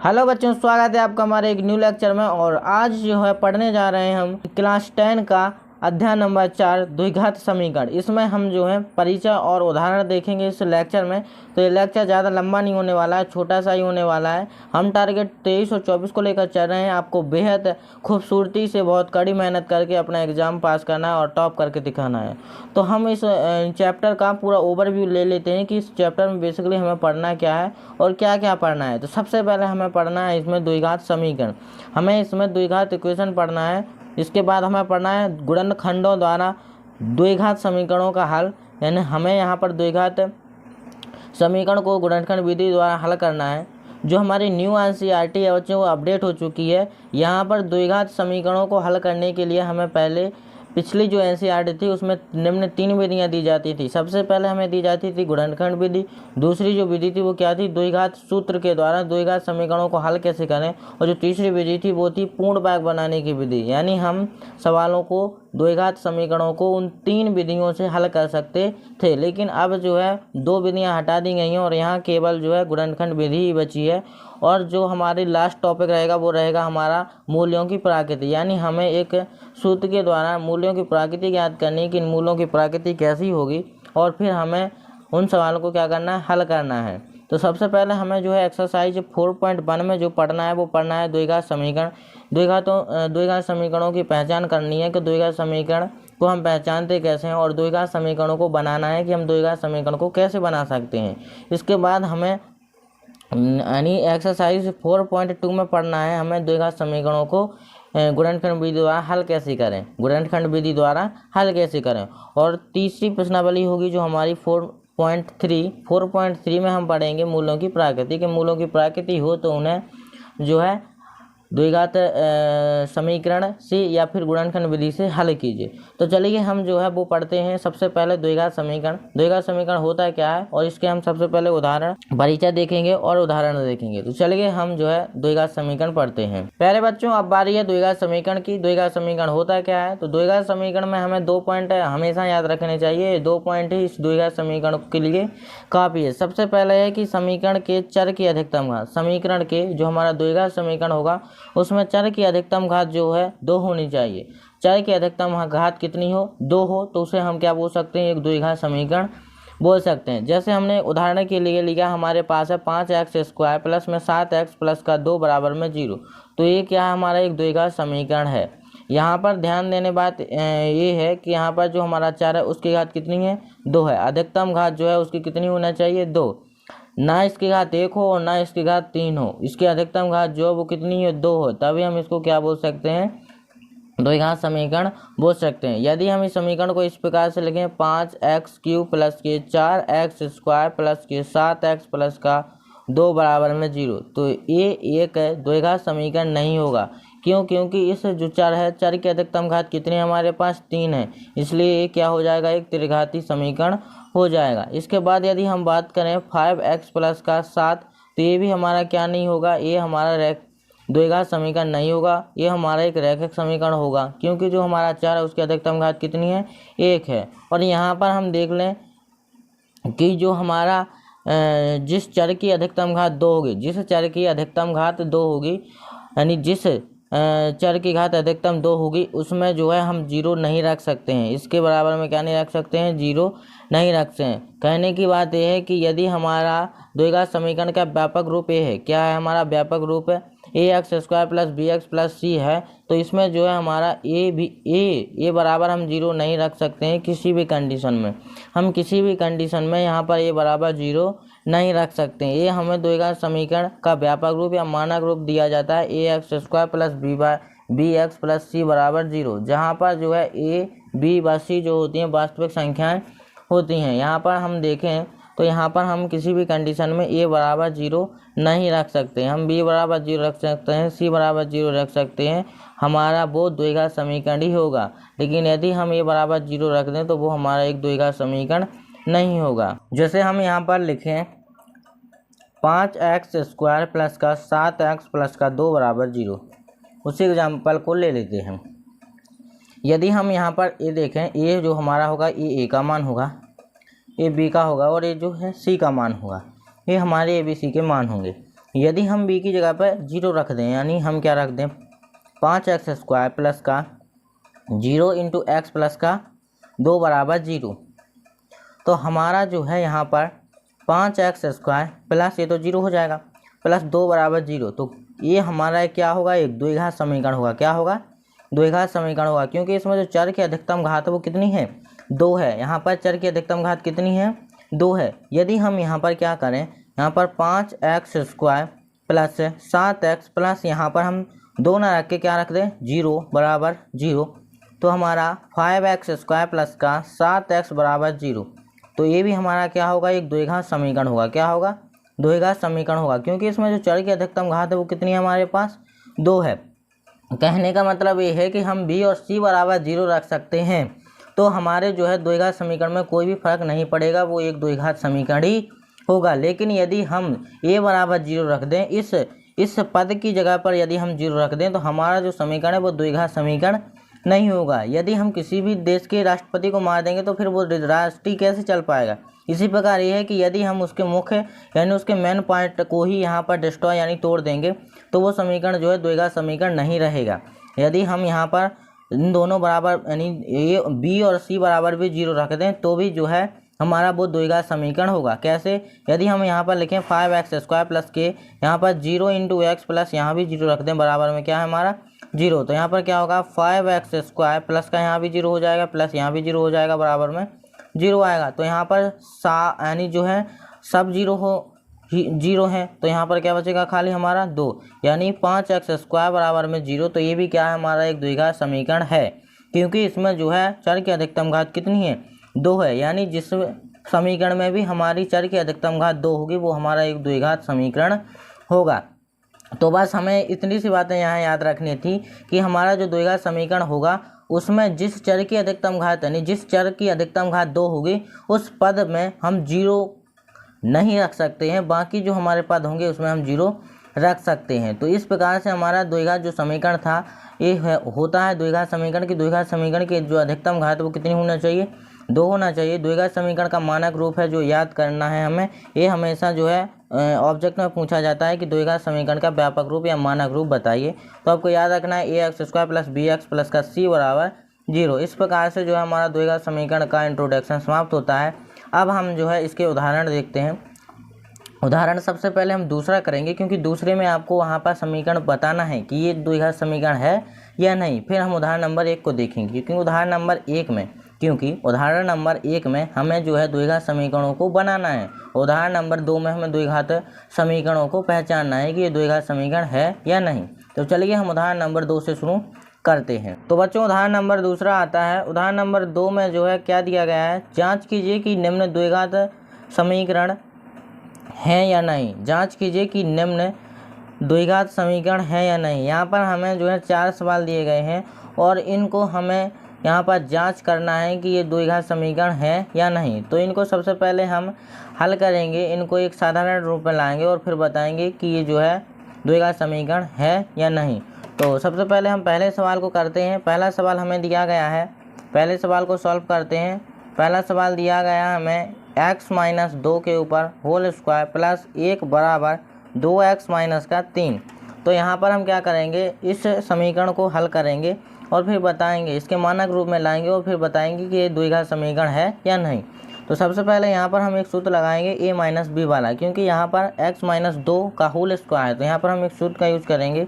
Hello बच्चों, स्वागत है आपका हमारे एक न्यू लेक्चर में। और आज जो है पढ़ने जा रहे हैं हम क्लास 10 का अध्याय नंबर 4 द्विघात समीकरण। इसमें हम जो है परिचय और उदाहरण देखेंगे इस लेक्चर में। तो ये लेक्चर ज़्यादा लंबा नहीं होने वाला है, छोटा सा ही होने वाला है। हम टारगेट 23 और 24 को लेकर चल रहे हैं। आपको बेहद खूबसूरती से बहुत कड़ी मेहनत करके अपना एग्ज़ाम पास करना है और टॉप करके दिखाना है। तो हम इस चैप्टर का पूरा ओवरव्यू ले लेते हैं कि इस चैप्टर में बेसिकली हमें पढ़ना क्या है और क्या क्या पढ़ना है। तो सबसे पहले हमें पढ़ना है इसमें द्विघात समीकरण। हमें इसमें द्विघात इक्वेशन पढ़ना है। इसके बाद हमें पढ़ना है गुणनखंडों द्वारा द्विघात समीकरणों का हल, यानी हमें यहाँ पर द्विघात समीकरण को गुणनखंड विधि द्वारा हल करना है। जो हमारी न्यू एनसीईआरटी है बच्चों वो अपडेट हो चुकी है। यहाँ पर द्विघात समीकरणों को हल करने के लिए हमें पहले पिछली जो एनसीईआरटी थी उसमें निम्न 3 विधियाँ दी जाती थी। सबसे पहले हमें दी जाती थी गुणनखंड विधि। दूसरी जो विधि थी वो क्या थी, द्विघात सूत्र के द्वारा द्विघात समीकरणों को हल कैसे करें। और जो तीसरी विधि थी वो थी पूर्ण वर्ग बनाने की विधि, यानी हम सवालों को द्विघात समीकरणों को उन 3 विधियों से हल कर सकते थे। लेकिन अब जो है 2 विधियाँ हटा दी गई हैं और यहाँ केवल जो है गुणनखंड विधि ही बची है। और जो हमारी लास्ट टॉपिक रहेगा वो रहेगा हमारा मूल्यों की प्रकृति, यानी हमें एक सूत्र के द्वारा मूल्यों की प्रकृति ज्ञात करनी कि इन मूल्यों की प्रकृति कैसी होगी और फिर हमें उन सवालों को क्या करना है, हल करना है। तो सबसे पहले हमें जो है एक्सरसाइज 4.1 में जो पढ़ना है वो पढ़ना है द्विघात समीकरण। द्विघात समीकरणों की पहचान करनी है कि द्विघात समीकरण को हम पहचानते कैसे हैं और द्विघात समीकरणों को बनाना है कि हम द्विघात समीकरण को कैसे बना सकते हैं। इसके बाद हमें यानी एक्सरसाइज 4.2 में पढ़ना है हमें द्विघात समीकरणों को गुणनखंड विधि द्वारा हल कैसे करें, गुणनखंड विधि द्वारा हल कैसे करें। और तीसरी प्रश्नावली होगी जो हमारी 4.3 में हम पढ़ेंगे मूल्यों की प्रकृति। के मूल्यों की प्रकृति हो तो उन्हें जो है द्विघात समीकरण से या फिर गुणनखंड विधि से हल कीजिए। तो चलिए हम जो है वो पढ़ते हैं। सबसे पहले द्विघात समीकरण। द्विघात समीकरण होता क्या है और इसके हम सबसे पहले उदाहरण परिचय देखेंगे और उदाहरण देखेंगे। तो चलिए हम जो है द्विघात समीकरण पढ़ते हैं। पहले बच्चों अब बारी है द्विघात समीकरण की। द्विघात समीकरण होता क्या है, तो द्विघात समीकरण में हमें 2 पॉइंट हमेशा याद रखने चाहिए। 2 पॉइंट ही इस द्विघात समीकरण के लिए काफ़ी है। सबसे पहले है कि समीकरण के चर की अधिकतम घात। समीकरण के जो हमारा द्विघात समीकरण होगा उसमें चर की अधिकतम घात जो है 2 होनी चाहिए। चर की अधिकतम घात कितनी हो, 2 हो, तो उसे हम क्या बोल सकते हैं, एक द्विघात समीकरण बोल सकते हैं। जैसे हमने उदाहरण के लिए लिया, हमारे पास है 5x² प्लस में 7x प्लस का 2 बराबर में 0। तो ये क्या हमारा एक द्विघात समीकरण है। यहाँ पर ध्यान देने बात ये है कि यहाँ पर जो हमारा चर है उसकी घात कितनी है, 2 है। अधिकतम घात जो है उसकी कितनी होना चाहिए, 2। ना इसकी घात 1 हो और ना इसकी घात 3 हो। इसकी अधिकतम घात जो है वो कितनी है, 2 हो। तभी हम इसको क्या बोल सकते हैं, द्विघात समीकरण बोल सकते हैं। यदि हम इस समीकरण को इस प्रकार से लिखें 5x³ प्लस के 4x² प्लस के 7x प्लस का 2 बराबर में 0, तो ये एक द्विघात समीकरण नहीं होगा। क्यों? क्योंकि इस जो चर है, चर की अधिकतम घात कितनी है हमारे पास, 3 है। इसलिए ये क्या हो जाएगा, एक त्रिघाती समीकरण हो जाएगा। इसके बाद यदि हम बात करें 5x प्लस का 7, तो ये भी हमारा क्या नहीं होगा, ये हमारा द्विघात समीकरण नहीं होगा, ये हमारा एक रैखिक समीकरण होगा। क्योंकि जो हमारा चर है उसकी अधिकतम घात कितनी है, 1 है। और यहाँ पर हम देख लें कि जो हमारा जिस चर की अधिकतम घात 2 होगी, जिस चर की अधिकतम घात 2 होगी, यानी जिस चर की घात अधिकतम 2 होगी उसमें जो है हम 0 नहीं रख सकते हैं। इसके बराबर में क्या नहीं रख सकते हैं, 0 नहीं रखते हैं। कहने की बात यह है कि यदि हमारा द्विघात समीकरण का व्यापक रूप ये है, क्या है हमारा व्यापक रूप है, ax² plus bx plus c है, तो इसमें जो है हमारा a बराबर हम 0 नहीं रख सकते हैं किसी भी कंडीशन में। हम किसी भी कंडीशन में यहाँ पर a बराबर 0 नहीं रख सकते हैं। ये हमें द्विघात समीकरण का व्यापक रूप या मानक रूप दिया जाता है ax² plus bx plus c बराबर 0, जहाँ पर जो है a b व c जो होती हैं वास्तविक संख्याएँ होती हैं। यहाँ पर हम देखें तो यहाँ पर हम किसी भी कंडीशन में a बराबर 0 नहीं रख सकते। हम b बराबर 0 रख सकते हैं, c बराबर 0 रख सकते हैं, हमारा वो द्विघात समीकरण ही होगा। लेकिन यदि हम a बराबर 0 रख दें तो वो हमारा एक द्विघात समीकरण नहीं होगा। जैसे हम यहाँ पर लिखें 5x² प्लस का 7x प्लस का 2 बराबर 0, उसी एग्जाम्पल को ले लेते हैं। यदि हम यहाँ पर a देखें, a जो हमारा होगा ये a का मान होगा, ये b का होगा और ये जो है c का मान होगा। ये हमारे a b c के मान होंगे। यदि हम b की जगह पर 0 रख दें, यानी हम क्या रख दें 5x² प्लस का 0 इंटू एक्स प्लस का 2 बराबर 0, तो हमारा जो है यहाँ पर 5x² प्लस ये तो 0 हो जाएगा प्लस 2 बराबर 0, तो ये हमारा क्या होगा, एक द्विघात समीकरण होगा। क्या होगा, द्विघात समीकरण होगा, क्योंकि इसमें जो चर की अधिकतम घात है वो कितनी है, 2 है। यहाँ पर चर की अधिकतम घात कितनी है, 2 है। यदि हम यहाँ पर क्या करें, यहाँ पर 5x² प्लस 7x प्लस यहाँ पर हम 2 ना रख के क्या रख दें 0 बराबर 0, तो हमारा 5x² प्लस का 7x बराबर 0, तो ये भी हमारा क्या होगा, एक द्विघात समीकरण होगा। क्या होगा, द्विघात समीकरण होगा, क्योंकि इसमें जो चर की अधिकतम घात है वो कितनी है, हमारे पास 2 है। कहने का मतलब ये है कि हम b और c बराबर 0 रख सकते हैं, तो हमारे जो है द्विघात समीकरण में कोई भी फर्क नहीं पड़ेगा, वो एक द्विघात समीकरण ही होगा। लेकिन यदि हम a बराबर 0 रख दें, इस पद की जगह पर यदि हम 0 रख दें, तो हमारा जो समीकरण है वो द्विघात समीकरण नहीं होगा। यदि हम किसी भी देश के राष्ट्रपति को मार देंगे तो फिर वो राष्ट्रीय कैसे चल पाएगा। इसी प्रकार ये है कि यदि हम उसके मुख्य यानी उसके मेन पॉइंट को ही यहाँ पर डिस्ट्रॉय यानी तोड़ देंगे, तो वो समीकरण जो है द्विघात समीकरण नहीं रहेगा। यदि हम यहाँ पर इन दोनों बराबर यानी ये b और c बराबर भी 0 रख दें, तो भी जो है हमारा वो द्विघात समीकरण होगा। कैसे, यदि हम यहाँ पर लिखें 5x² प्लस के यहाँ पर 0 इंटू एक्स प्लस यहाँ भी 0 रख दें, बराबर में क्या है हमारा 0, तो यहाँ पर क्या होगा 5x² प्लस का यहाँ भी 0 हो जाएगा प्लस यहाँ भी 0 हो जाएगा, बराबर में 0 आएगा। तो यहाँ पर यानी जो है सब 0 है, तो यहाँ पर क्या बचेगा खाली हमारा 2, यानी 5x² बराबर में 0, तो ये भी क्या है हमारा एक द्विघात समीकरण है, क्योंकि इसमें जो है चर की अधिकतम घात कितनी है 2 है, यानी जिस समीकरण में भी हमारी चर की अधिकतम घात 2 होगी वो हमारा एक द्विघात समीकरण होगा। तो बस हमें इतनी सी बातें यहाँ याद रखनी थी कि हमारा जो द्विघात समीकरण होगा उसमें जिस चर की अधिकतम घात यानी जिस चर की अधिकतम घात 2 होगी उस पद में हम 0 नहीं रख सकते हैं, बाकी जो हमारे पद होंगे उसमें हम 0 रख सकते हैं। तो इस प्रकार से हमारा द्विघात जो समीकरण था ये होता है द्विघात समीकरण की। द्विघात समीकरण की जो अधिकतम घात वो कितनी होना चाहिए, 2 होना चाहिए। द्विघात समीकरण का मानक रूप है जो याद करना है हमें, ये हमेशा जो है ऑब्जेक्ट में पूछा जाता है कि द्विघात समीकरण का व्यापक रूप या मानक रूप बताइए, तो आपको याद रखना है ax² प्लस bx प्लस का c बराबर 0। इस प्रकार से जो है हमारा द्विघात समीकरण का इंट्रोडक्शन समाप्त होता है। अब हम जो है इसके उदाहरण देखते हैं। उदाहरण सबसे पहले हम दूसरा करेंगे, क्योंकि दूसरे में आपको वहाँ पर समीकरण बताना है कि ये द्विघात समीकरण है या नहीं। फिर हम उदाहरण नंबर 1 को देखेंगे, क्योंकि उदाहरण नंबर 1 में हमें जो है द्विघात समीकरणों को बनाना है। उदाहरण नंबर 2 में हमें द्विघात समीकरणों को पहचानना है कि ये द्विघात समीकरण है या नहीं। तो चलिए हम उदाहरण नंबर 2 से शुरू करते हैं। तो बच्चों उदाहरण नंबर दूसरा आता है। उदाहरण नंबर 2 में जो है क्या दिया गया है, जाँच कीजिए कि निम्न द्विघात समीकरण है या नहीं। जांच कीजिए कि निम्न द्विघात समीकरण है या नहीं। यहाँ पर हमें जो है 4 सवाल दिए गए हैं और इनको हमें यहाँ पर जांच करना है कि ये द्विघात समीकरण है या नहीं। तो इनको सबसे पहले हम हल करेंगे, इनको एक साधारण रूप में लाएंगे और फिर बताएंगे कि ये जो है द्विघात समीकरण है या नहीं। तो सबसे पहले हम पहले सवाल को करते हैं। पहला सवाल हमें दिया गया है, पहले सवाल को सॉल्व करते हैं। पहला सवाल दिया गया हमें x माइनस 2 के ऊपर होल स्क्वायर प्लस 1 बराबर 2x माइनस का 3। तो यहाँ पर हम क्या करेंगे, इस समीकरण को हल करेंगे और फिर बताएंगे, इसके मानक रूप में लाएंगे और फिर बताएंगे कि ये द्विघात समीकरण है या नहीं। तो सबसे पहले यहाँ पर हम एक सूत्र लगाएंगे a माइनस बी वाला, क्योंकि यहाँ पर x माइनस 2 का होल स्क्वायर है। तो यहाँ पर हम एक सूत्र का यूज करेंगे।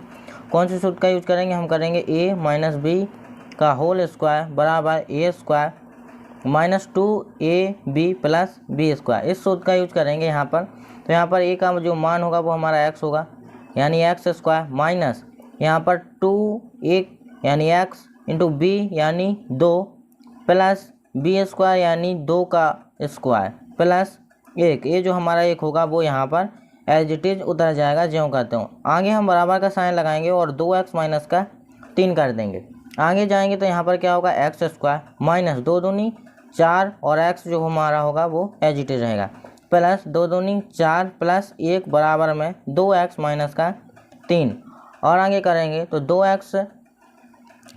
कौन से सूत्र का यूज करेंगे, हम करेंगे a माइनस बी का होल स्क्वायर बराबर a square minus 2ab plus B square. इस सूत्र का यूज करेंगे यहाँ पर। तो यहाँ पर a का जो मान होगा वो हमारा x होगा, यानी x स्क्वायर माइनस यहाँ पर 2a यानी x इंटू बी यानी 2 प्लस बी स्क्वायर यानी 2 का स्क्वायर प्लस 1। ये जो हमारा 1 होगा वो यहाँ पर एज इट इज उतर जाएगा ज्यों करते हो। आगे हम बराबर का साइन लगाएंगे और 2x माइनस का 3 कर देंगे। आगे जाएंगे तो यहाँ पर क्या होगा, एक्स स्क्वायर माइनस 2 दूनी 4 और x जो हमारा होगा वो एज इट इज रहेगा प्लस 2 दूनी 4 प्लस 1 बराबर में 2x माइनस का 3। और आगे करेंगे तो 2x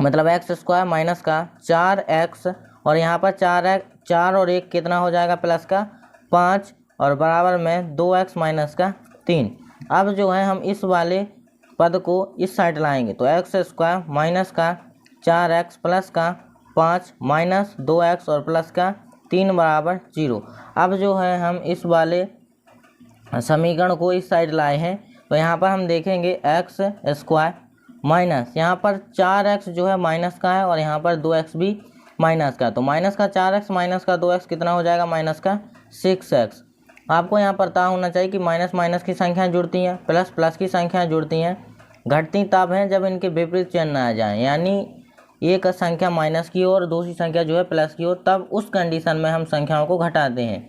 मतलब एक्स स्क्वायर माइनस का 4x और यहाँ पर 4 और 1 कितना हो जाएगा प्लस का 5 और बराबर में 2x माइनस का 3। अब जो है हम इस वाले पद को इस साइड लाएंगे तो एक्स स्क्वायर माइनस का 4x प्लस का 5 माइनस 2x और प्लस का 3 बराबर 0। अब जो है हम इस वाले समीकरण को इस साइड लाए हैं तो यहाँ पर हम देखेंगे एक्स स्क्वायर माइनस यहाँ पर 4x जो है माइनस का है और यहाँ पर 2x भी माइनस का, तो माइनस का 4x माइनस का 2x कितना हो जाएगा, माइनस का 6x। आपको यहाँ पर पता होना चाहिए कि माइनस माइनस की संख्याएं जुड़ती हैं, प्लस प्लस की संख्याएं जुड़ती हैं, घटती तब हैं जब इनके विपरीत चिन्ह आ जाएं, यानी एक संख्या माइनस की ओर दूसरी संख्या जो है प्लस की ओर, तब उस कंडीशन में हम संख्याओं को घटाते हैं।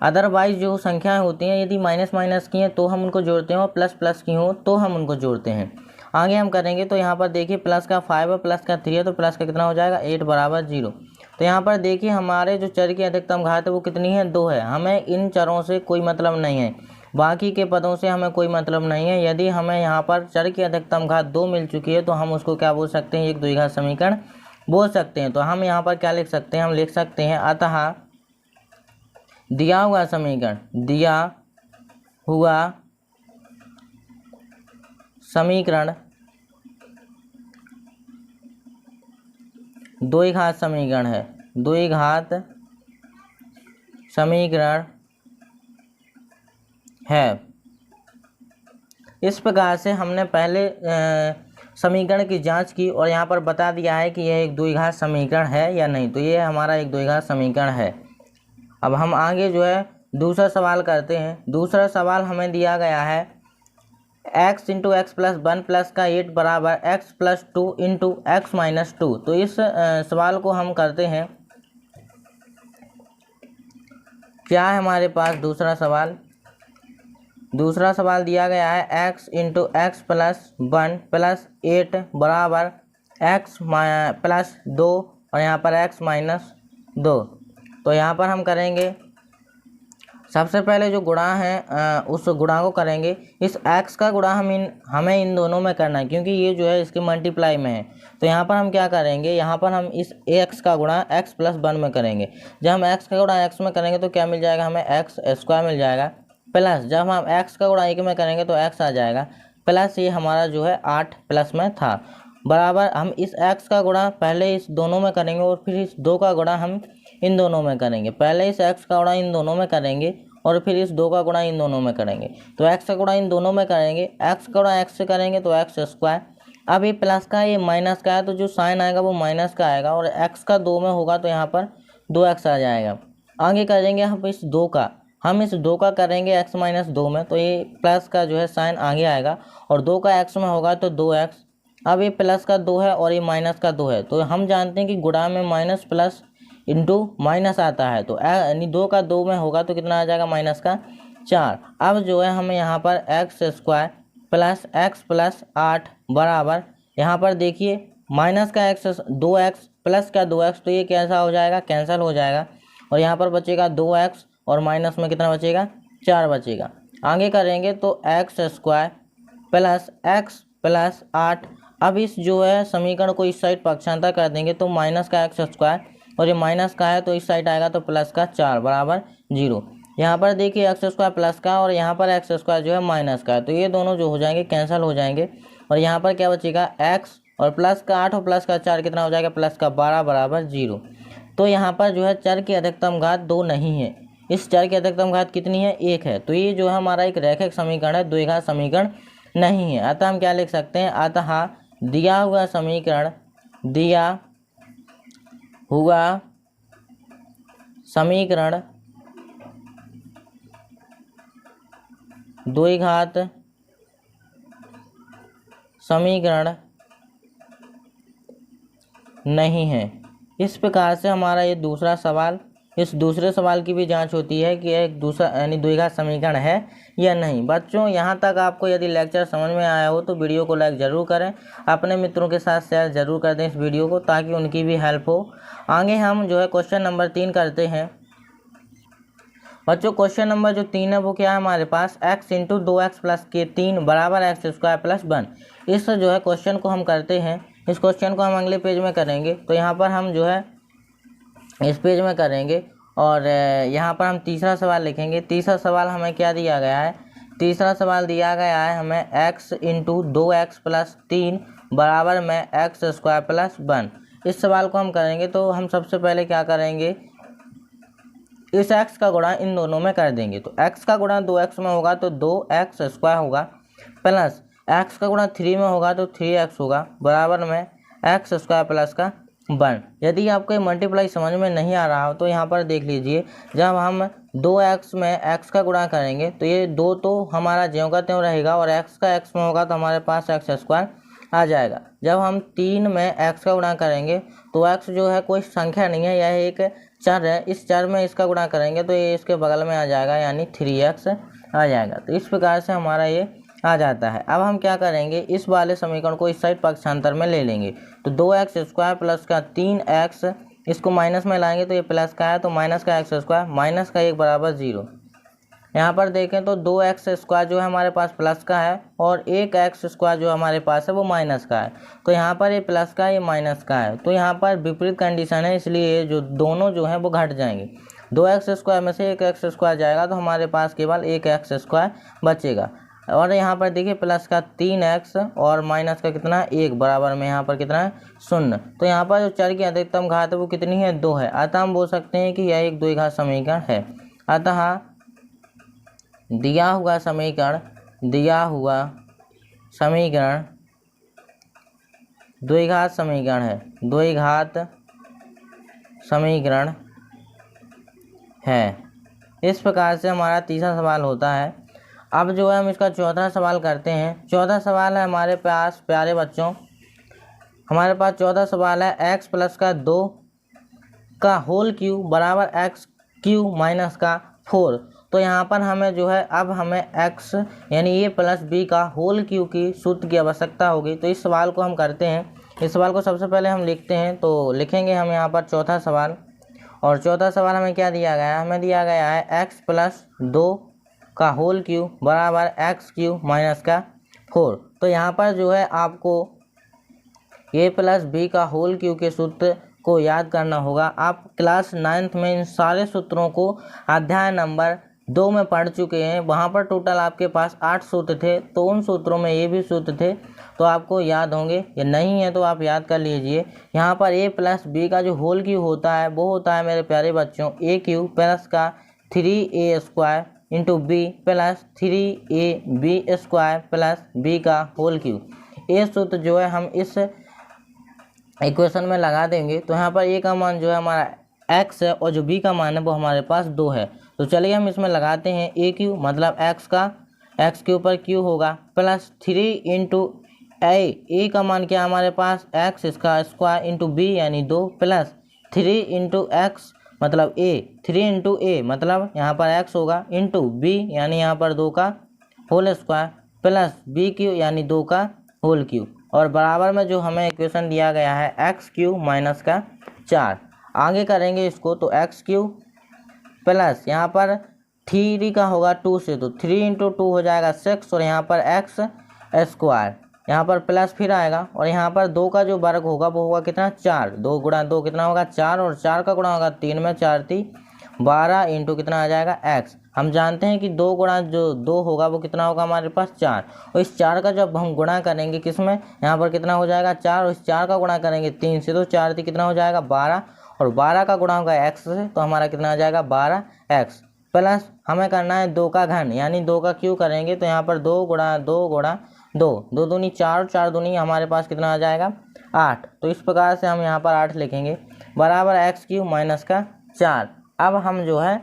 अदरवाइज जो संख्याएं होती हैं यदि माइनस माइनस की हैं तो हम उनको जोड़ते हैं और प्लस प्लस की हों तो हम उनको जोड़ते हैं। आगे हम करेंगे तो यहाँ पर देखिए प्लस का 5 है प्लस का 3 है तो प्लस का कितना हो जाएगा 8 बराबर 0। तो यहाँ पर देखिए हमारे जो चर की अधिकतम घात है वो कितनी है, 2 है। हमें इन चरों से कोई मतलब नहीं है, बाकी के पदों से हमें कोई मतलब नहीं है। यदि हमें यहाँ पर चर की अधिकतम घात 2 मिल चुकी है तो हम उसको क्या बोल सकते हैं, एक द्विघात समीकरण बोल सकते हैं। तो हम यहाँ पर क्या लिख सकते हैं, हम लिख सकते हैं अतः दिया हुआ समीकरण द्विघात समीकरण है, द्विघात समीकरण है। इस प्रकार से हमने पहले समीकरण की जांच की और यहाँ पर बता दिया है कि यह एक द्विघात समीकरण है या नहीं, तो ये हमारा एक द्विघात समीकरण है। अब हम आगे जो है दूसरा सवाल करते हैं। दूसरा सवाल हमें दिया गया है x into x plus 1 plus का 8 बराबर x plus 2 into x minus 2। तो इस सवाल को हम करते हैं। क्या है हमारे पास दूसरा सवाल, दूसरा सवाल दिया गया है x into x plus 1 plus 8 बराबर x प्लस 2 और यहाँ पर x माइनस 2। तो यहाँ पर हम करेंगे सबसे पहले जो गुणा है उस गुणा को करेंगे। इस x का गुणा हमें इन दोनों में करना है क्योंकि ये जो है इसके मल्टीप्लाई में है। तो यहाँ पर हम क्या करेंगे, यहाँ पर हम इस x का गुणा x प्लस 1 में करेंगे। जब हम x का गुणा x में करेंगे तो क्या मिल जाएगा, हमें एक्स स्क्वायर मिल जाएगा, प्लस जब हम x का गुणा 1 में करेंगे तो x आ जाएगा, प्लस ये हमारा जो है 8 प्लस में था, बराबर हम इस x का गुणा पहले इस दोनों में करेंगे और फिर इस 2 का गुणा हम इन दोनों में करेंगे। पहले इस x का गुणा इन दोनों में करेंगे और फिर इस 2 का गुणा इन दोनों में करेंगे। तो x का गुणा इन दोनों में करेंगे, x का गुणा x से करेंगे तो x स्क्वायर। अब ये प्लस का ये माइनस का है तो जो साइन आएगा वो माइनस का आएगा और x का 2 में होगा तो यहाँ पर 2x आ जाएगा। आगे करेंगे हम इस 2 का, हम इस 2 का करेंगे x माइनस 2 में तो ये प्लस का जो है साइन आगे आएगा और 2 का x में होगा तो 2x। अब ये प्लस का 2 है और ये माइनस का 2 है, तो हम जानते हैं कि गुणा में माइनस प्लस इंटू माइनस आता है, तो यानी 2 का 2 में होगा तो कितना आ जाएगा, माइनस का 4। अब जो है हमें यहाँ पर x square plus x plus 8 बराबर, यहाँ पर देखिए माइनस का एक्स 2x प्लस का 2x, तो ये कैसा हो जाएगा, कैंसिल हो जाएगा और यहाँ पर बचेगा 2x और माइनस में कितना बचेगा, 4 बचेगा। आगे करेंगे तो x square plus x plus 8। अब इस जो है समीकरण को इस साइड पक्षांतर कर देंगे तो माइनस का एक्स स्क्वायर और ये माइनस का है तो इस साइड आएगा तो प्लस का 4 बराबर 0। यहाँ पर देखिए एक्स स्क्वायर प्लस का और यहाँ पर एक्स स्क्वायर जो है माइनस का है, तो ये दोनों जो हो जाएंगे कैंसिल हो जाएंगे और यहाँ पर क्या बचेगा, एक्स और प्लस का 8 और प्लस का 4 कितना हो जाएगा, प्लस का 12 बराबर 0। तो यहाँ पर जो है चर की अधिकतम घात 2 नहीं है, इस चर की अधिकतम घात कितनी है, 1 है। तो ये जो है हमारा एक रैखिक समीकरण है, द्विघात समीकरण नहीं है। अतः हम क्या लिख सकते हैं, अतः दिया हुआ समीकरण द्विघात समीकरण नहीं है। इस प्रकार से हमारा ये दूसरा सवाल, इस दूसरे सवाल की भी जांच होती है कि एक दूसरा यानी द्विघात समीकरण है या नहीं। बच्चों यहाँ तक आपको यदि लेक्चर समझ में आया हो तो वीडियो को लाइक ज़रूर करें, अपने मित्रों के साथ शेयर ज़रूर कर दें इस वीडियो को ताकि उनकी भी हेल्प हो। आगे हम जो है क्वेश्चन नंबर 3 करते हैं। बच्चों क्वेश्चन नंबर जो 3 है वो क्या है हमारे पास, x इंटू 2x प्लस के 3 बराबर एक्स स्क्वायर प्लस 1। इस जो है क्वेश्चन को हम करते हैं। इस क्वेश्चन को हम अगले पेज में करेंगे, तो यहाँ पर हम जो है इस पेज में करेंगे और यहाँ पर हम तीसरा सवाल लिखेंगे। तीसरा सवाल हमें क्या दिया गया है, तीसरा सवाल दिया गया है हमें x इंटू 2x प्लस 3 बराबर में एक्स स्क्वायर प्लस 1। इस सवाल को हम करेंगे तो हम सबसे पहले क्या करेंगे, इस x का गुणा इन दोनों में कर देंगे। तो x का गुणा 2x में होगा तो 2x स्क्वायर होगा, प्लस x का गुणा 3 में होगा तो 3x होगा, बराबर में एक्स स्क्वायर प्लस का 1। यदि आपको ये मल्टीप्लाई समझ में नहीं आ रहा हो तो यहाँ पर देख लीजिए, जब हम 2x में x का गुणा करेंगे तो ये 2 तो हमारा ज्यों का त्यों रहेगा और x का x में होगा तो हमारे पास एक्स स्क्वायर आ जाएगा। जब हम 3 में x का गुणा करेंगे तो x जो है कोई संख्या नहीं है, यह एक चर है। इस चर में इसका गुणा करेंगे तो ये इसके बगल में आ जाएगा, यानी 3x आ जाएगा। तो इस प्रकार से हमारा ये आ जाता है। अब हम क्या करेंगे, इस वाले समीकरण को इस साइड पक्षांतर में ले लेंगे। तो 2x स्क्वायर प्लस का 3x, इसको माइनस में लाएंगे तो ये प्लस का है, तो माइनस का एक्स स्क्वायर माइनस का 1 बराबर 0। यहाँ पर देखें तो 2x स्क्वायर जो है हमारे पास प्लस का है और 1x स्क्वायर जो हमारे पास है वो माइनस का है। तो यहाँ पर ये प्लस का, ये माइनस का है, तो यहाँ पर विपरीत कंडीशन है, इसलिए जो दोनों जो हैं वो घट जाएंगे। 2x स्क्वायर में से 1x स्क्वायर जाएगा तो हमारे पास केवल 1x स्क्वायर बचेगा। और यहाँ पर देखिए प्लस का 3x और माइनस का कितना 1 बराबर में यहाँ पर कितना है 0। तो यहाँ पर जो चर की अधिकतम घात है वो कितनी है 2 है। अतः हम बोल सकते हैं कि यह एक द्विघात समीकरण है। अतः दिया हुआ समीकरण द्विघात समीकरण है, द्विघात समीकरण है। इस प्रकार से हमारा तीसरा सवाल होता है। अब जो है हम इसका चौथा सवाल करते हैं। चौथा सवाल है हमारे पास, प्यारे बच्चों, हमारे पास चौथा सवाल है x प्लस का 2 का होल क्यूब बराबर एक्स क्यूब माइनस का 4। तो यहाँ पर हमें जो है, अब हमें x यानी ये प्लस b का होल क्यूब की सूत्र की आवश्यकता होगी। तो इस सवाल को हम करते हैं। इस सवाल को सबसे पहले हम लिखते हैं, तो लिखेंगे हम यहाँ पर चौथा सवाल। और चौथा सवाल हमें क्या दिया गया है, हमें दिया गया है x प्लस 2 का होल क्यूब बराबर एक्स क्यूब माइनस का 4। तो यहाँ पर जो है आपको a प्लस b का होल क्यूब के सूत्र को याद करना होगा। आप क्लास 9th में इन सारे सूत्रों को अध्याय नंबर 2 में पढ़ चुके हैं। वहाँ पर टोटल आपके पास 8 सूत्र थे, तो उन सूत्रों में ये भी सूत्र थे, तो आपको याद होंगे। या नहीं है तो आप याद कर लीजिए। यहाँ पर a प्लस b का जो होल क्यूब होता है वो होता है मेरे प्यारे बच्चों a क्यूब प्लस का 3a square into B plus 3ab square plus b का होल क्यूब। ये सूत्र जो है हम इस इक्वेशन में लगा देंगे। तो यहाँ पर a का मान जो है हमारा x है और जो b का मान है वो हमारे पास 2 है। तो चलिए हम इसमें लगाते हैं a क्यूब, मतलब x के ऊपर q होगा, प्लस 3 इंटू a का मान क्या हमारे पास x इसका स्क्वायर इंटू b यानी 2 प्लस 3 इंटू एक्स मतलब a, 3 इंटू a मतलब यहाँ पर x होगा इंटू b यानी यहाँ पर 2 का whole square plus b cube यानी 2 का होल क्यूब, और बराबर में जो हमें इक्वेशन दिया गया है एक्स क्यूब माइनस का 4। आगे करेंगे इसको, तो एक्स क्यूब प्लस यहाँ पर 3 का होगा 2 से, तो 3 इंटू 2 हो जाएगा 6 और यहाँ पर एक्स स्क्वायर, यहाँ पर प्लस फिर आएगा और यहाँ पर 2 का जो वर्ग होगा वो होगा कितना 4, 2 गुणा 2 कितना होगा 4 और 4 का गुणा होगा 3 में 4 3 12 इंटू कितना आ जाएगा x। हम जानते हैं कि 2 गुणा जो 2 होगा वो कितना होगा हमारे पास 4, और इस 4 का जब हम गुणा करेंगे किस में, यहाँ पर कितना हो जाएगा 4 और इस 4 का गुणा करेंगे 3 से, तो 4 3 कितना हो जाएगा 12 और 12 का गुणा होगा x से, तो हमारा कितना आ जाएगा 12x। प्लस हमें करना है 2 का घन यानी 2 का क्यूब करेंगे, तो यहाँ पर 2 गुणा 2 गुणा 2, 2 दूनी 4, 4 दूनी हमारे पास कितना आ जाएगा 8। तो इस प्रकार से हम यहाँ पर 8 लिखेंगे बराबर एक्स क्यूब माइनस का 4। अब हम जो है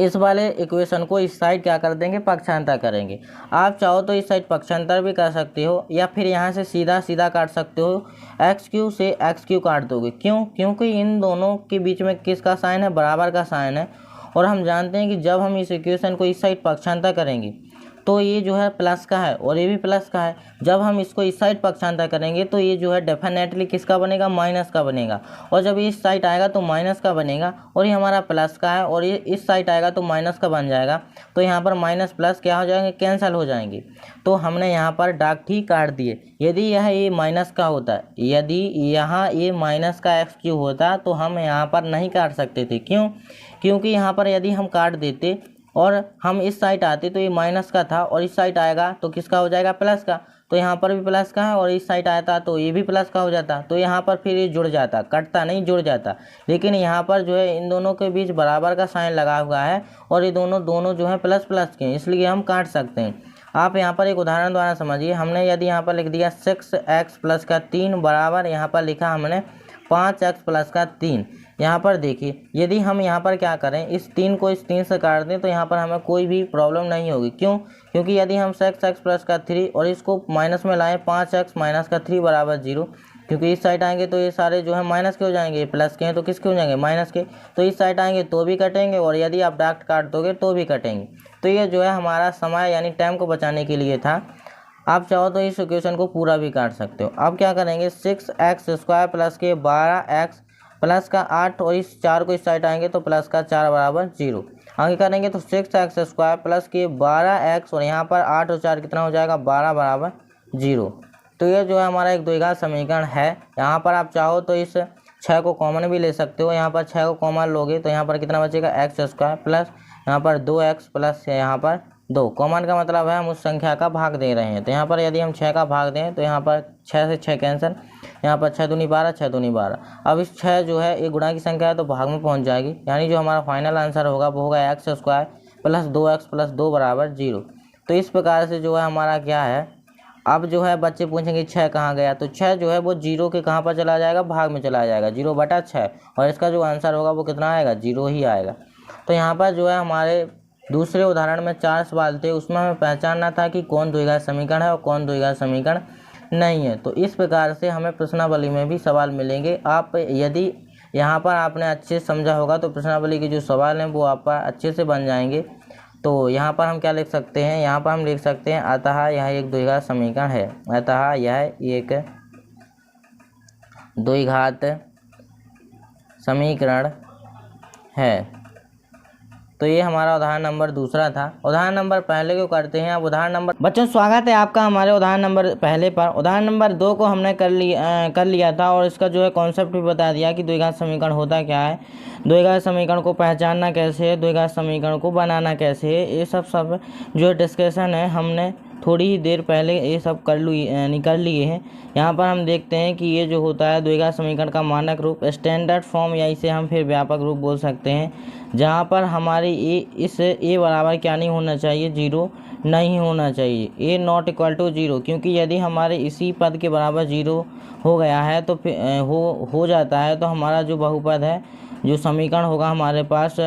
इस वाले इक्वेशन को इस साइड क्या कर देंगे पक्षांतर करेंगे। आप चाहो तो इस साइड पक्षांतर भी कर सकते हो या फिर यहाँ से सीधा सीधा काट सकते हो, एक्स क्यू से एक्स क्यू काट दोगे। क्यों? क्योंकि इन दोनों के बीच में किसका साइन है, बराबर का साइन है, और हम जानते हैं कि जब हम इस इक्वेशन को इस साइड पक्षांतर करेंगे तो ये जो है प्लस का है और ये भी प्लस का है। जब हम इसको इस साइड पक्षांतर करेंगे तो ये जो है डेफिनेटली किसका बनेगा, माइनस का बनेगा, और जब ये इस साइड आएगा तो माइनस का बनेगा, और ये हमारा प्लस का है और ये इस साइड आएगा तो माइनस का बन जाएगा। तो यहाँ पर माइनस प्लस क्या हो जाएंगे, कैंसिल हो जाएंगे। तो हमने यहाँ पर डाक ठीक काट दिए। यदि यह ये माइनस का होता है, यदि यहाँ ये माइनस का एक्स क्यू होता तो हम यहाँ पर नहीं काट सकते थे। क्यों? क्योंकि यहाँ पर यदि हम काट देते और हम इस साइड आते तो ये माइनस का था, और इस साइड आएगा तो किसका हो जाएगा, प्लस का। तो यहाँ पर भी प्लस का है, और इस साइड आता तो ये भी प्लस का हो जाता। तो यहाँ पर फिर ये जुड़ जाता, कटता नहीं, जुड़ जाता। लेकिन यहाँ पर जो है इन दोनों के बीच बराबर का साइन लगा हुआ है, और ये दोनों जो है प्लस प्लस के हैं, इसलिए हम काट सकते हैं। आप यहाँ पर एक उदाहरण द्वारा समझिए। हमने यदि यहाँ पर लिख दिया 6x प्लस का 3 बराबर, यहाँ पर लिखा हमने 5x प्लस का 3। यहाँ पर देखिए, यदि हम यहाँ पर क्या करें, इस 3 को इस 3 से काट दें तो यहाँ पर हमें कोई भी प्रॉब्लम नहीं होगी। क्यों? क्योंकि यदि हम 6x प्लस का 3 और इसको माइनस में लाएं, 5x माइनस का 3 बराबर 0, क्योंकि इस साइड आएंगे तो ये सारे जो है माइनस के हो जाएंगे, प्लस के हैं तो किसके हो जाएंगे, माइनस के। तो इस साइड आएंगे तो भी कटेंगे, और यदि आप डायरेक्ट काट दोगे तो भी कटेंगे। तो ये जो है हमारा समय यानी टाइम को बचाने के लिए था। आप चाहो तो इस इक्वेशन को पूरा भी काट सकते हो। अब क्या करेंगे, 6x² प्लस के 12x प्लस का 8, और इस 4 को इस साइड आएंगे तो प्लस का 4 बराबर 0। आगे करेंगे तो 6x² प्लस के 12x, और यहाँ पर 8 और 4 कितना हो जाएगा, 12 बराबर 0। तो ये जो है हमारा एक द्विघात समीकरण है। यहाँ पर आप चाहो तो इस 6 को कॉमन भी ले सकते हो। यहाँ पर 6 को कॉमन लोगे तो यहाँ पर कितना बचेगा, x² प्लस यहाँ पर 2x प्लस यहाँ पर 2। कॉमन का मतलब है हम उस संख्या का भाग दे रहे हैं। तो यहाँ पर यदि हम 6 का भाग दें तो यहाँ पर 6 से 6 कैंसिल, यहाँ पर 6 दूनी 12, 6 दूनी 12। अब इस 6 जो है एक गुणा की संख्या है तो भाग में पहुँच जाएगी, यानी जो हमारा फाइनल आंसर होगा वो होगा x² प्लस 2x प्लस 2 बराबर 0। तो इस प्रकार से जो है हमारा क्या है, अब जो है बच्चे पूछेंगे 6 कहाँ गया, तो 6 जो है वो 0 के कहाँ पर चला जाएगा, भाग में चला जाएगा, 0/6। और इसका जो आंसर होगा वो कितना आएगा, 0 ही आएगा। तो यहाँ पर जो है हमारे दूसरे उदाहरण में 4 सवाल थे, उसमें हमें पहचानना था कि कौन द्विघात समीकरण है और कौन द्विघात समीकरण नहीं है। तो इस प्रकार से हमें प्रश्नावली में भी सवाल मिलेंगे। आप यदि यहाँ पर आपने अच्छे से समझा होगा तो प्रश्नावली के जो सवाल हैं वो आप पर अच्छे से बन जाएंगे। तो यहाँ पर हम क्या लिख सकते हैं, यहाँ पर हम लिख सकते हैं अतः यह एक द्विघात समीकरण है, अतः यह एक द्विघात समीकरण है। तो ये हमारा उदाहरण नंबर दूसरा था। उदाहरण नंबर पहले को करते हैं। अब उदाहरण नंबर, बच्चों स्वागत है आपका हमारे उदाहरण नंबर पहले पर। उदाहरण नंबर 2 को हमने कर लिया था, और इसका जो है कॉन्सेप्ट भी बता दिया कि द्विघात समीकरण होता क्या है, द्विघात समीकरण को पहचानना कैसे है, द्विघात समीकरण को बनाना कैसे है, ये सब जो डिस्कशन है हमने थोड़ी ही देर पहले ये सब कर लिए हैं। यहाँ पर हम देखते हैं कि ये जो होता है द्विघात समीकरण का मानक रूप, स्टैंडर्ड फॉर्म, या इसे हम फिर व्यापक रूप बोल सकते हैं, जहाँ पर हमारी ए बराबर क्या नहीं होना चाहिए, 0 नहीं होना चाहिए, ए नॉट इक्वल टू 0। क्योंकि यदि हमारे इसी पद के बराबर 0 हो गया है तो फिर हो जाता है तो हमारा जो बहुपद है, जो समीकरण होगा हमारे पास,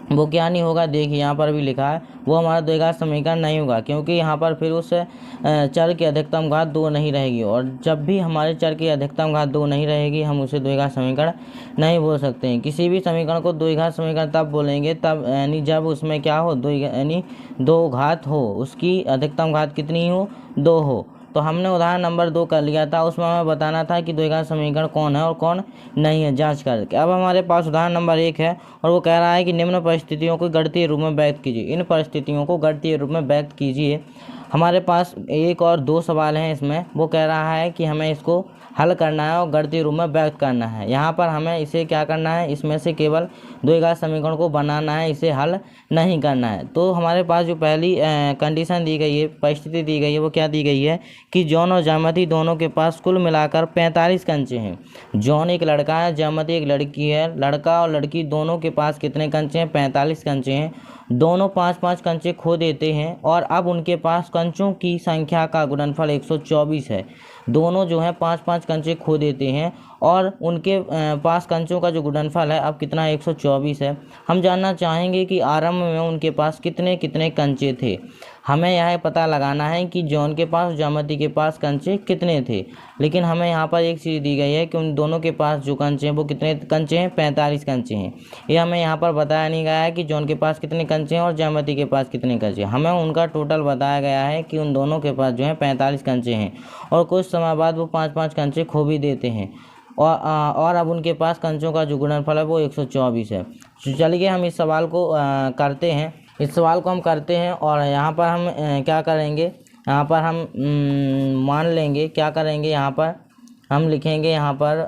वो क्या नहीं होगा। देखिए यहाँ पर भी लिखा है वो हमारा द्विघात समीकरण नहीं होगा, क्योंकि यहाँ पर फिर उस चर की अधिकतम घात 2 नहीं रहेगी, और जब भी हमारे चर की अधिकतम घात 2 नहीं रहेगी हम उसे द्विघात समीकरण नहीं बोल सकते हैं। किसी भी समीकरण को द्विघात समीकरण तब बोलेंगे तब यानी जब उसमें क्या हो, यानी 2 घात हो, उसकी अधिकतम घात कितनी हो, 2 हो। तो हमने उदाहरण नंबर 2 कर लिया था, उसमें हमें बताना था कि द्विघात समीकरण कौन है और कौन नहीं है, जांच करके। अब हमारे पास उदाहरण नंबर 1 है, और वो कह रहा है कि निम्न परिस्थितियों को गणितीय रूप में व्यक्त कीजिए। इन परिस्थितियों को गणितीय रूप में व्यक्त कीजिए। हमारे पास 1 और 2 सवाल हैं इसमें। वो कह रहा है कि हमें इसको हल करना है और गणितीय रूप में व्यक्त करना है। यहाँ पर हमें इसे क्या करना है, इसमें से केवल द्विघात समीकरण को बनाना है, इसे हल नहीं करना है। तो हमारे पास जो पहली कंडीशन दी गई है, परिस्थिति दी गई है, वो क्या दी गई है कि जॉन और जामती दोनों के पास कुल मिलाकर 45 कंचे हैं। जॉन एक लड़का है, जामती एक लड़की है। लड़का और लड़की दोनों के पास कितने कंचे हैं, 45 कंचे हैं। दोनों 5-5 कंचे खो देते हैं, और अब उनके पास कंचों की संख्या का गुणनफल 124 है। दोनों जो है 5-5 कंचे खो देते हैं, और उनके पास कंचों का जो गुणनफल है अब कितना, 124 है। हम जानना चाहेंगे कि आरंभ में उनके पास कितने कितने कंचे थे। हमें यह पता लगाना है कि जॉन के पास, जामती के पास कंचे कितने थे। लेकिन हमें यहाँ पर एक चीज़ दी गई है कि उन दोनों के पास जो कंचे हैं वो कितने कंचे हैं, 45 कंचे हैं। ये हमें यहाँ पर बताया नहीं गया है कि जॉन के पास कितने कंचे हैं और जामती के पास कितने कंचे हैं। हमें उनका टोटल बताया गया है कि उन दोनों के पास जो है 45 कंचे हैं, और कुछ समय बाद वो 5-5 कंचे खो भी देते हैं, और अब उनके पास कंचों का जो गुणनफल है वो 124 है। तो चलिए हम इस सवाल को करते हैं। इस सवाल को हम करते हैं, और यहाँ पर हम क्या करेंगे, यहाँ पर हम मान लेंगे, क्या करेंगे, यहाँ पर हम लिखेंगे, यहाँ पर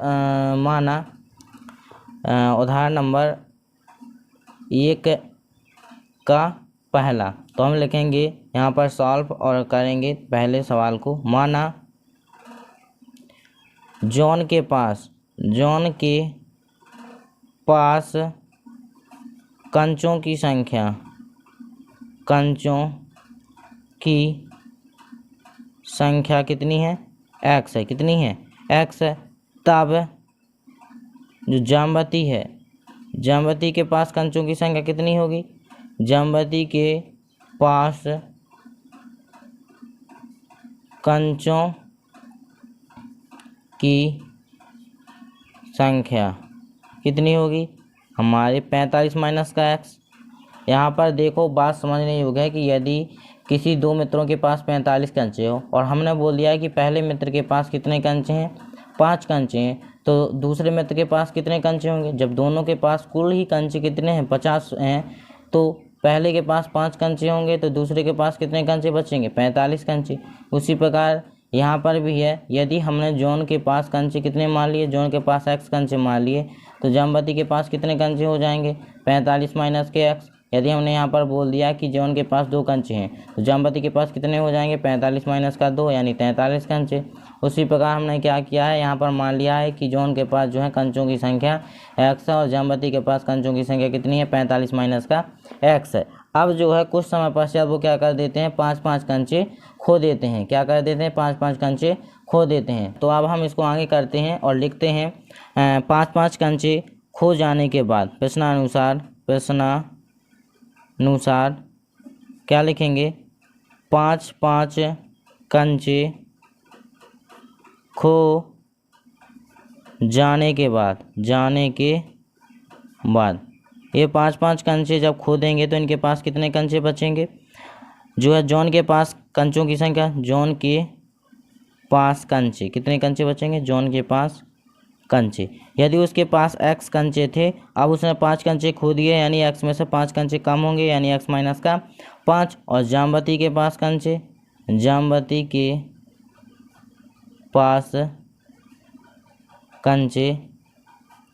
माना उदाहरण नंबर 1 का पहला। तो हम लिखेंगे यहाँ पर सॉल्व और करेंगे पहले सवाल को। माना जॉन के पास कंचों की संख्या कितनी है, x है। कितनी है, x है। तब जो जामवती के पास कंचों की संख्या कितनी होगी, जामवती के पास कंचों की संख्या कितनी होगी हमारे 45 माइनस का x। यहाँ पर देखो बात समझने योग्य है कि यदि किसी दो मित्रों के पास 45 कंचे हो और हमने बोल दिया है कि पहले मित्र के पास कितने कंचे हैं, 5 कंचे हैं, तो दूसरे मित्र के पास कितने कंचे होंगे। जब दोनों के पास कुल ही कंचे कितने हैं, 50 हैं, तो पहले के पास 5 कंचे होंगे तो दूसरे के पास कितने कंचे बचेंगे, 45 कंचे। उसी प्रकार यहाँ पर भी है, यदि हमने जॉन के पास कंचे कितने मान लिए, जॉन के पास x कंचे मान लिए, तो जामवती के पास कितने कंचे हो जाएंगे, 45 माइनस के x। यदि हमने यहाँ पर बोल दिया कि जॉन के पास 2 कंचे हैं तो जामवती के पास कितने हो जाएंगे, 45 माइनस का 2 यानी 43 कंचे। उसी प्रकार हमने क्या किया है, यहाँ पर मान लिया है कि जॉन के पास जो है कंचों की संख्या x है और जामवती के पास कंचों की संख्या कितनी है, 45 माइनस का x है। अब जो है कुछ समय पश्चात वो क्या कर देते हैं, 5-5 कंचे खो देते हैं। क्या कर देते हैं, 5-5 कंचे खो देते हैं। तो अब हम इसको आगे करते हैं और लिखते हैं 5-5 कंचे खो जाने के बाद प्रश्नानुसार क्या लिखेंगे, 5-5 कंचे खो जाने के बाद ये 5-5 कंचे जब खो देंगे तो इनके पास कितने कंचे बचेंगे, जो है जॉन के पास कंचों की संख्या, जॉन के पास कंचे कितने कंचे बचेंगे, जॉन के पास कंचे। यदि उसके पास x कंचे थे, अब उसने 5 कंचे खो दिए यानी x में से 5 कंचे कम होंगे यानी x माइनस का 5। और जामवती के पास कंचे, जामवती के पास कंचे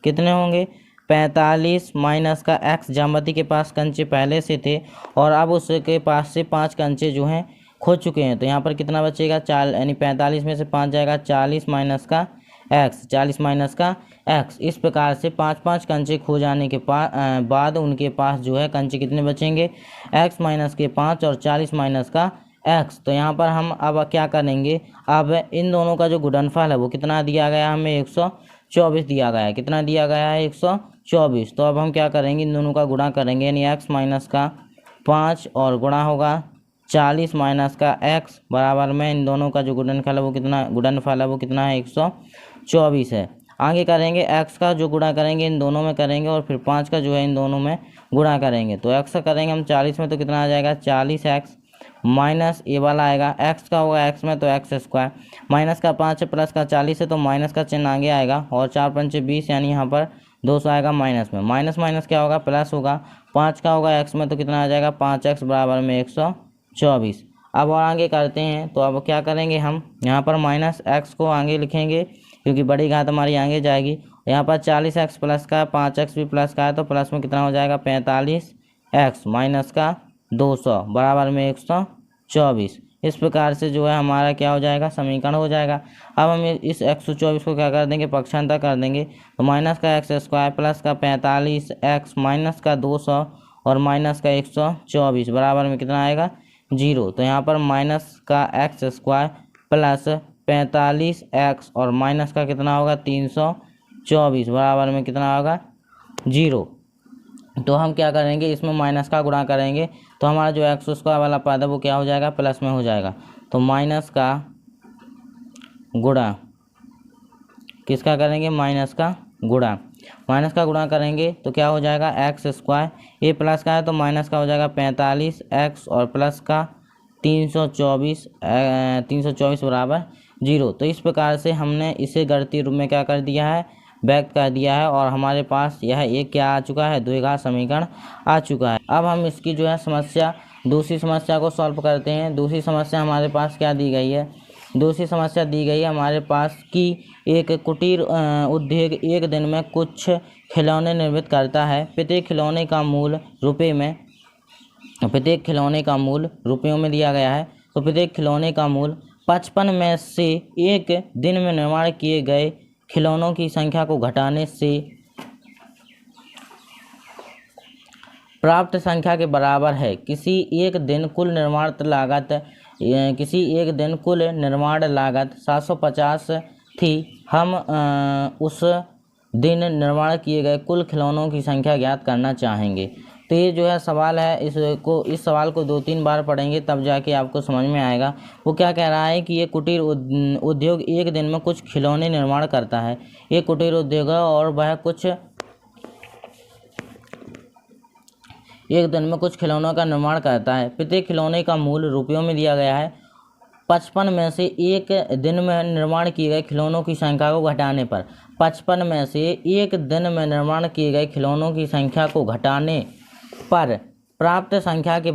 कितने होंगे, 45 माइनस का x। जामवती के पास कंचे पहले से थे और अब उसके पास से 5 कंचे जो हैं खो चुके हैं, तो यहाँ पर कितना बचेगा, 4 यानी 45 में से 5 जाएगा, 40 माइनस का x, 40 माइनस का x। इस प्रकार से 5-5 कंचे खो जाने के बाद उनके पास जो है कंचे कितने बचेंगे, x माइनस के 5 और 40 माइनस का x। तो यहाँ पर हम अब क्या करेंगे, अब इन दोनों का जो गुणनफल है वो कितना दिया गया, हमें 124 दिया गया है। कितना दिया गया है, 124। तो अब हम क्या करेंगे, इन दोनों का गुणा करेंगे यानी x माइनस का 5 और गुणा होगा 40 माइनस का x बराबर में इन दोनों का जो गुणनफल है वो कितना है, 124 है। आगे करेंगे x का जो गुणा करेंगे इन दोनों में करेंगे और फिर 5 का जो है इन दोनों में गुणा करेंगे। तो x का करेंगे हम 40 में तो कितना आ जाएगा, 40x माइनस ये वाला आएगा, x का होगा x में तो x स्क्वायर, माइनस का 5 है प्लस का 40 है तो माइनस का चिन्ह आगे आएगा और 4×5 = 20 यानी यहाँ पर 200 आएगा माइनस में। माइनस माइनस क्या होगा, प्लस होगा। 5 का होगा x में तो कितना आ जाएगा, 5x बराबर में 124। अब और आगे करते हैं, तो अब क्या करेंगे हम, यहाँ पर माइनस x को आगे लिखेंगे क्योंकि बड़ी घात हमारी आगे जाएगी। यहाँ पर 40x प्लस का 5x भी प्लस का है तो प्लस में कितना हो जाएगा, 45x माइनस का 200 बराबर में 124। इस प्रकार से जो है हमारा क्या हो जाएगा, समीकरण हो जाएगा। अब हम इस 124 को क्या कर देंगे, पक्षांतर कर देंगे। तो माइनस का x स्क्वायर प्लस का 45x माइनस का 200 और माइनस का 124 बराबर में कितना आएगा, 0। तो यहाँ पर माइनस का x स्क्वायर प्लस 45x और माइनस का कितना होगा, 324 बराबर में कितना होगा, 0। तो हम क्या करेंगे, इसमें माइनस का गुणा करेंगे तो हमारा जो x स्क्वायर वाला पद है वो क्या हो जाएगा, प्लस में हो जाएगा। तो माइनस का गुणा किसका करेंगे, माइनस का गुणा करेंगे तो क्या हो जाएगा, x स्क्वायर, ये प्लस का है तो माइनस का हो जाएगा 45x और प्लस का 324 बराबर 0। तो इस प्रकार से हमने इसे गणितीय रूप में क्या कर दिया है, व्यक्त कर दिया है और हमारे पास यह एक क्या आ चुका है, द्विघात समीकरण आ चुका है। अब हम इसकी जो है दूसरी समस्या को सॉल्व करते हैं। दूसरी समस्या हमारे पास क्या दी गई है, दूसरी समस्या दी गई है हमारे पास कि एक कुटीर उद्योग एक दिन में कुछ खिलौने निर्मित करता है। प्रत्येक खिलौने का मूल्य रुपये में प्रत्येक खिलौने का मूल्य रुपयों में दिया गया है। तो प्रत्येक खिलौने का मूल्य 55 में से एक दिन में निर्माण किए गए खिलौनों की संख्या को घटाने से प्राप्त संख्या के बराबर है। किसी एक दिन कुल निर्माण लागत 750 थी। हम उस दिन निर्माण किए गए कुल खिलौनों की संख्या ज्ञात करना चाहेंगे। तो ये जो है सवाल है, इस सवाल को 2-3 बार पढ़ेंगे तब जाके आपको समझ में आएगा। वो क्या कह रहा है कि ये कुटीर उद्योग एक दिन में कुछ खिलौने निर्माण करता है। ये कुटीर उद्योग है और वह एक दिन में कुछ खिलौनों का निर्माण करता है। प्रत्येक खिलौने का मूल्य रुपयों में दिया गया है। 55 में से एक दिन में निर्माण किए गए खिलौनों की संख्या को घटाने पर 55 में से एक दिन में निर्माण किए गए खिलौनों की संख्या को घटाने पर प्राप्त संख्या के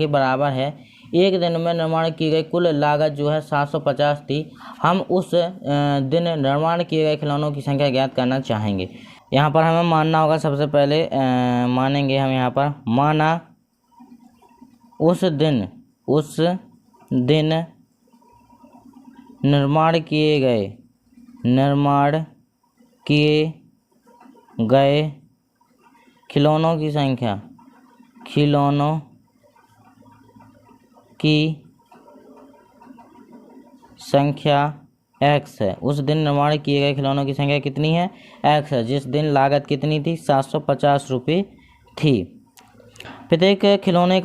बराबर है। एक दिन में निर्माण की गई कुल लागत जो है 750 थी। हम उस दिन निर्माण किए गए खिलौनों की संख्या ज्ञात करना चाहेंगे। यहाँ पर हमें मानना होगा, सबसे पहले मानेंगे हम यहाँ पर, माना उस दिन निर्माण किए गए खिलौनों की संख्या x है। उस दिन निर्माण किए गए खिलौनों की संख्या कितनी है? x है। जिस दिन लागत कितनी थी? 750 रुपये थी। प्रत्येक खिलौने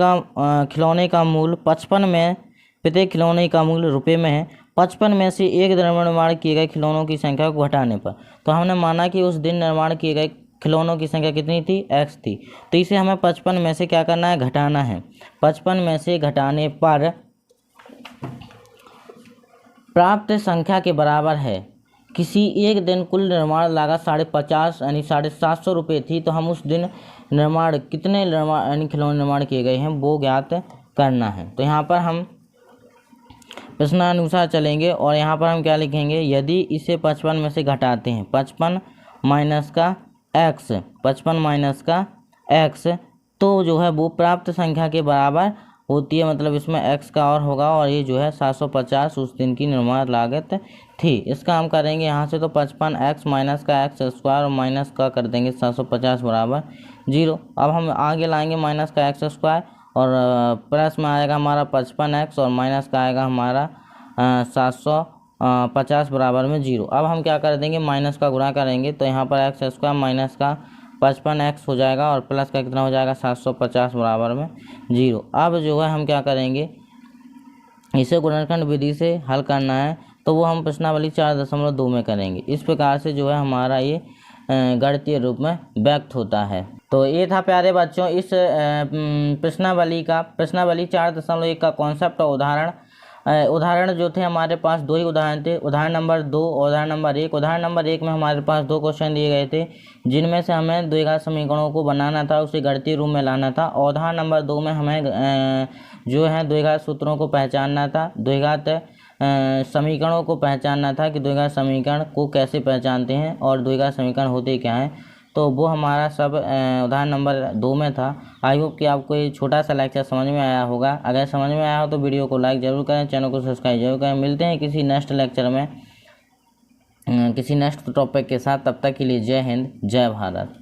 का मूल्य 55 में, प्रत्येक खिलौने का मूल्य रुपये में है। 55 में से एक दिन निर्माण किए गए खिलौनों की संख्या को घटाने पर, तो हमने माना कि उस दिन निर्माण किए गए खिलौनों की संख्या कितनी थी? x थी। तो इसे हमें 55 में से क्या करना है? घटाना है। 55 में से घटाने पर प्राप्त संख्या के बराबर है। किसी एक दिन कुल निर्माण लागत 50 यानी 750 रुपये थी। तो हम उस दिन कितने खिलौने निर्माण किए गए हैं वो ज्ञात करना है। तो यहाँ पर हम प्रश्नानुसार चलेंगे और यहाँ पर हम क्या लिखेंगे? यदि इसे 55 में से घटाते हैं, 55 माइनस का x, तो जो है वो प्राप्त संख्या के बराबर होती है। मतलब इसमें x का और होगा और ये जो है 750 उस दिन की निर्माण लागत थी। इसका हम करेंगे यहाँ से, तो 55x माइनस का x स्क्वायर और माइनस का कर देंगे 750 बराबर 0। अब हम आगे लाएंगे माइनस का x स्क्वायर और प्लस में आएगा हमारा 55x और माइनस का आएगा हमारा 750 बराबर में 0। अब हम क्या कर देंगे? माइनस का गुणा करेंगे, तो यहाँ पर x स्क्वायर माइनस का 55x हो जाएगा और प्लस का कितना हो जाएगा? 750 बराबर में 0। अब जो है हम क्या करेंगे? इसे गुणनखंड विधि से हल करना है, तो वो हम प्रश्नावली 4.2 में करेंगे। इस प्रकार से जो है हमारा ये गणितीय रूप में व्यक्त होता है। तो ये था प्यारे बच्चों इस प्रश्नावली 4.1 का कॉन्सेप्ट और उदाहरण जो थे हमारे पास 2 ही उदाहरण थे, उदाहरण नंबर 2 और उदाहरण नंबर 1। उदाहरण नंबर 1 में हमारे पास 2 क्वेश्चन दिए गए थे, जिनमें से हमें द्विघात समीकरणों को बनाना था, उसे गणितीय रूप में लाना था। और उदाहरण नंबर 2 में हमें जो है द्विघात सूत्रों को पहचानना था, द्विघात समीकरणों को पहचानना था कि द्विघात समीकरण को कैसे पहचानते हैं और द्विघात समीकरण होते क्या हैं। तो वो हमारा सब उदाहरण नंबर 2 में था। आई होप कि आपको ये छोटा सा लेक्चर समझ में आया होगा। अगर समझ में आया हो तो वीडियो को लाइक ज़रूर करें, चैनल को सब्सक्राइब जरूर करें। मिलते हैं किसी नेक्स्ट लेक्चर में किसी नेक्स्ट टॉपिक के साथ। तब तक के लिए जय हिंद, जय भारत।